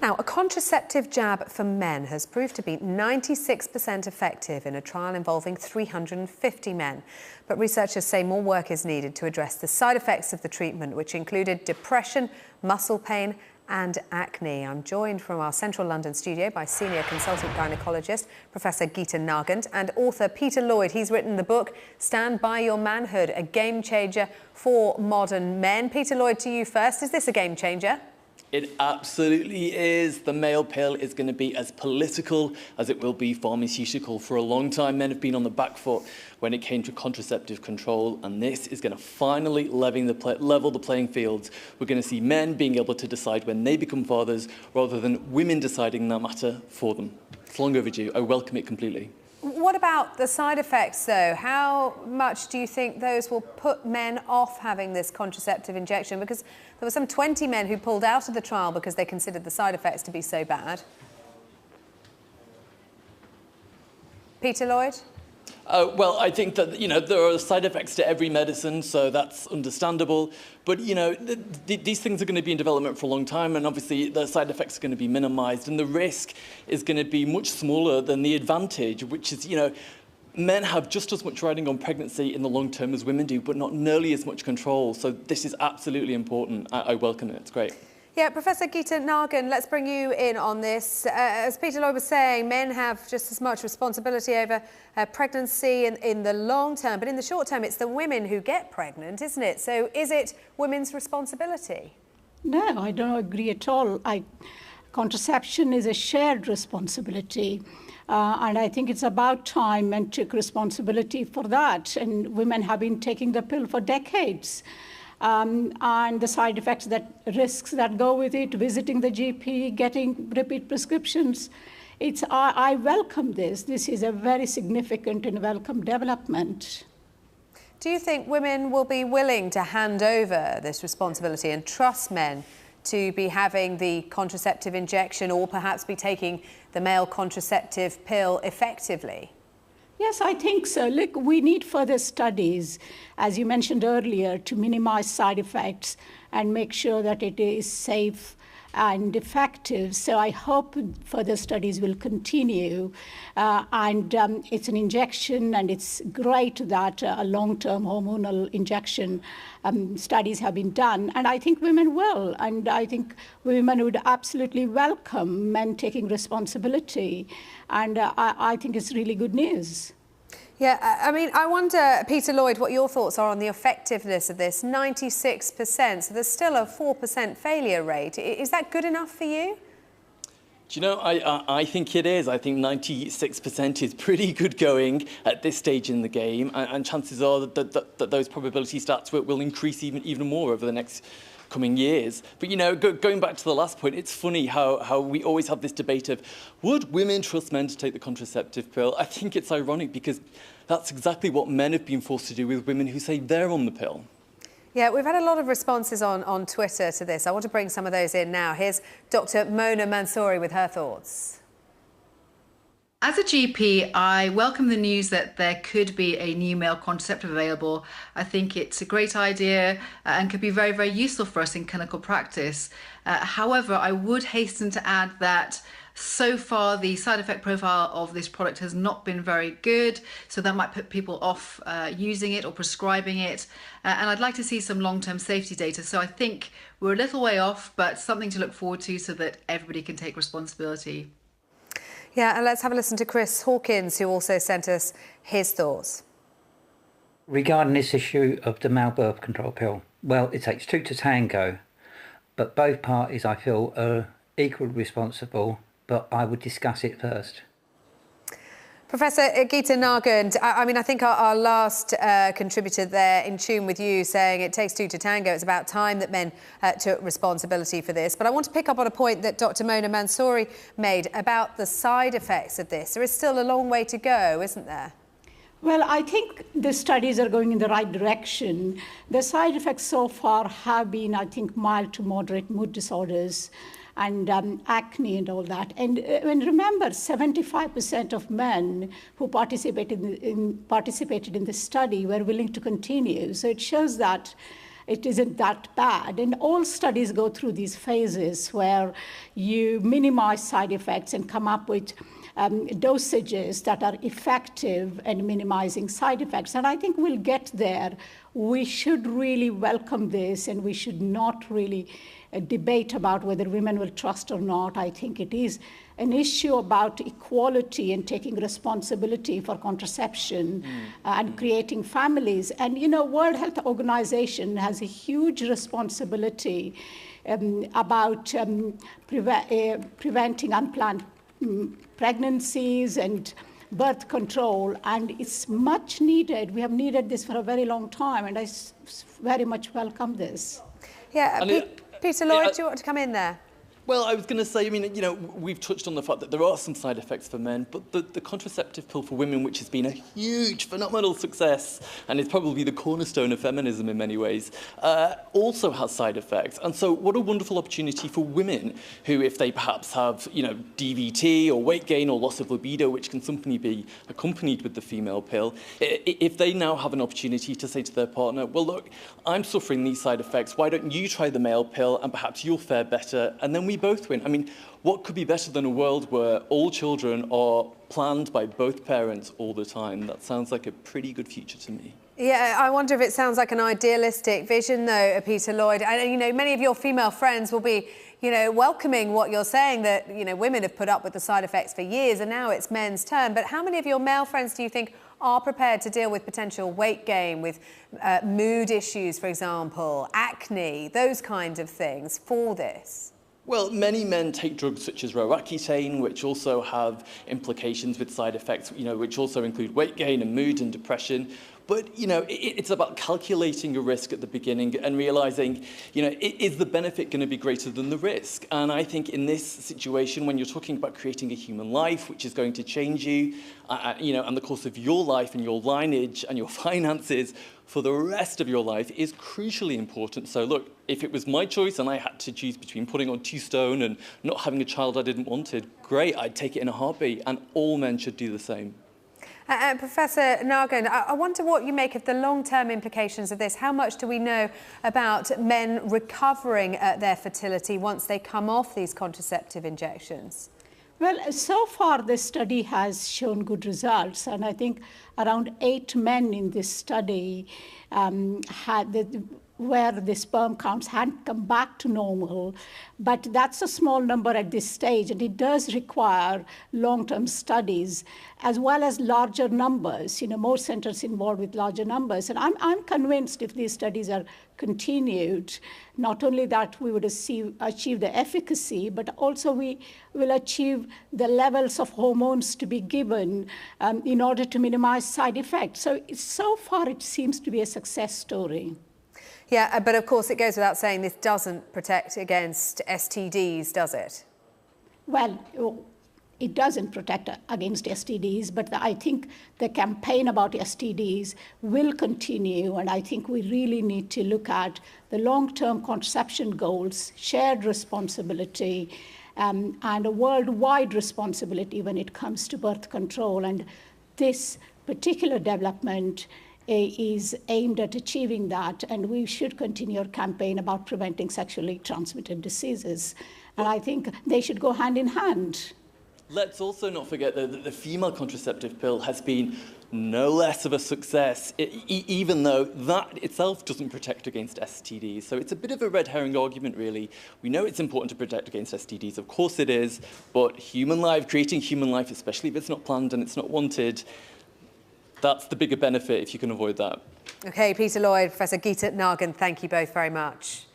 Now, a contraceptive jab for men has proved to be 96% effective in a trial involving 350 men. But researchers say more work is needed to address the side effects of the treatment, which included depression, muscle pain and acne. I'm joined from our central London studio by senior consultant gynaecologist Professor Geeta Nargund and author Peter Lloyd. He's written the book Stand By Your Manhood, a game changer for modern men. Peter Lloyd, to you first. Is this a game changer? It absolutely is. The male pill is going to be as political as it will be pharmaceutical. For a long time, men have been on the back foot when it came to contraceptive control, and this is going to finally level the playing fields. We're going to see men being able to decide when they become fathers rather than women deciding that matter for them. It's long overdue. I welcome it completely. What about the side effects, though? How much do you think those will put men off having this contraceptive injection? Because there were some 20 men who pulled out of the trial because they considered the side effects to be so bad. Peter Lloyd? Well, I think that, there are side effects to every medicine, so that's understandable. But, these things are going to be in development for a long time, and obviously the side effects are going to be minimised, and the risk is going to be much smaller than the advantage, which is, men have just as much riding on pregnancy in the long term as women do, but not nearly as much control. So this is absolutely important. I welcome it. It's great. Yeah, Professor Geeta Nargund, let's bring you in on this. As Peter Lloyd was saying, men have just as much responsibility over pregnancy in the long term, but in the short term, it's the women who get pregnant, isn't it? So is it women's responsibility? No, I don't agree at all. Contraception is a shared responsibility. And I think it's about time men took responsibility for that. And women have been taking the pill for decades. And the side effects, risks that go with it, visiting the GP, getting repeat prescriptions. I welcome this. This is a very significant and welcome development. Do you think women will be willing to hand over this responsibility and trust men to be having the contraceptive injection or perhaps be taking the male contraceptive pill effectively? Yes, I think so. Look, we need further studies, as you mentioned earlier, to minimize side effects and make sure that it is safe and effective. So I hope further studies will continue. It's an injection, and it's great that a long-term hormonal injection studies have been done. And I think women will. And I think women would absolutely welcome men taking responsibility. And I think it's really good news. Yeah, I mean, I wonder, Peter Lloyd, what your thoughts are on the effectiveness of this. 96%, so there's still a 4% failure rate. Is that good enough for you? Do you know, I think it is. I think 96% is pretty good going at this stage in the game, and chances are that those probability stats will increase even more over the next coming years. But, going back to the last point, it's funny how we always have this debate of, would women trust men to take the contraceptive pill? I think it's ironic because that's exactly what men have been forced to do with women who say they're on the pill. Yeah, we've had a lot of responses on Twitter to this. I want to bring some of those in now. Here's Dr. Mona Mansouri with her thoughts. As a GP, I welcome the news that there could be a new male contraceptive available. I think it's a great idea and could be very, very useful for us in clinical practice. However, I would hasten to add that so far the side effect profile of this product has not been very good, so that might put people off using it or prescribing it. And I'd like to see some long-term safety data. So I think we're a little way off, but something to look forward to so that everybody can take responsibility. Yeah, and let's have a listen to Chris Hawkins, who also sent us his thoughts. Regarding this issue of the male birth control pill, well, it takes two to tango, but both parties, I feel, are equally responsible, but I would discuss it first. Professor Geeta Nargund, I think our last contributor there in tune with you saying it takes two to tango. It's about time that men took responsibility for this. But I want to pick up on a point that Dr. Mona Mansouri made about the side effects of this. There is still a long way to go, isn't there? Well, I think the studies are going in the right direction. The side effects so far have been, I think, mild to moderate mood disorders and acne and all that. And remember, 75% of men who participated in the study were willing to continue. So it shows that it isn't that bad. And all studies go through these phases where you minimize side effects and come up with dosages that are effective in minimizing side effects. And I think we'll get there. We should really welcome this, and we should not really debate about whether women will trust or not. I think it is an issue about equality and taking responsibility for contraception and creating families. And, World Health Organization has a huge responsibility about preventing unplanned pregnancies and birth control, and it's much needed. We have needed this for a very long time, and I very much welcome this. Yeah, Peter Lloyd, do you want to come in there? Well, I was going to say, we've touched on the fact that there are some side effects for men, but the contraceptive pill for women, which has been a huge, phenomenal success, and is probably the cornerstone of feminism in many ways, also has side effects. And so what a wonderful opportunity for women who, if they perhaps have, DVT or weight gain or loss of libido, which can sometimes be accompanied with the female pill, if they now have an opportunity to say to their partner, well, look, I'm suffering these side effects, why don't you try the male pill and perhaps you'll fare better, and then we both win. What could be better than a world where all children are planned by both parents all the time? That sounds like a pretty good future to me. Yeah, I wonder if it sounds like an idealistic vision, though, Peter Lloyd. And, many of your female friends will be, welcoming what you're saying, that, women have put up with the side effects for years and now it's men's turn. But how many of your male friends do you think are prepared to deal with potential weight gain, with mood issues, for example, acne, those kinds of things for this? Well, many men take drugs such as Roaccutane, which also have implications with side effects, which also include weight gain and mood and depression. But, it's about calculating a risk at the beginning and realizing, is the benefit going to be greater than the risk? And I think in this situation, when you're talking about creating a human life, which is going to change you, and the course of your life and your lineage and your finances for the rest of your life is crucially important. So look, if it was my choice and I had to choose between putting on 2 stone and not having a child I didn't wanted, great, I'd take it in a heartbeat, and all men should do the same. Professor Nargund, I wonder what you make of the long-term implications of this. How much do we know about men recovering their fertility once they come off these contraceptive injections? Well, so far this study has shown good results, and I think around 8 men in this study where the sperm counts hadn't come back to normal, but that's a small number at this stage, and it does require long-term studies as well as larger numbers, more centers involved with larger numbers. And I'm convinced if these studies are continued, not only that we would achieve the efficacy, but also we will achieve the levels of hormones to be given in order to minimize side effects. So far it seems to be a success story. Yeah, but of course it goes without saying this doesn't protect against STDs, does it? Well, it doesn't protect against STDs, but I think the campaign about STDs will continue, and I think we really need to look at the long-term contraception goals, shared responsibility, and a worldwide responsibility when it comes to birth control. And this particular development is aimed at achieving that, and we should continue our campaign about preventing sexually transmitted diseases. And I think they should go hand in hand. Let's also not forget that the female contraceptive pill has been no less of a success, even though that itself doesn't protect against STDs. So it's a bit of a red herring argument, really. We know it's important to protect against STDs, of course it is, but creating human life, especially if it's not planned and it's not wanted, that's the bigger benefit if you can avoid that. OK, Peter Lloyd, Professor Geeta Nargund, thank you both very much.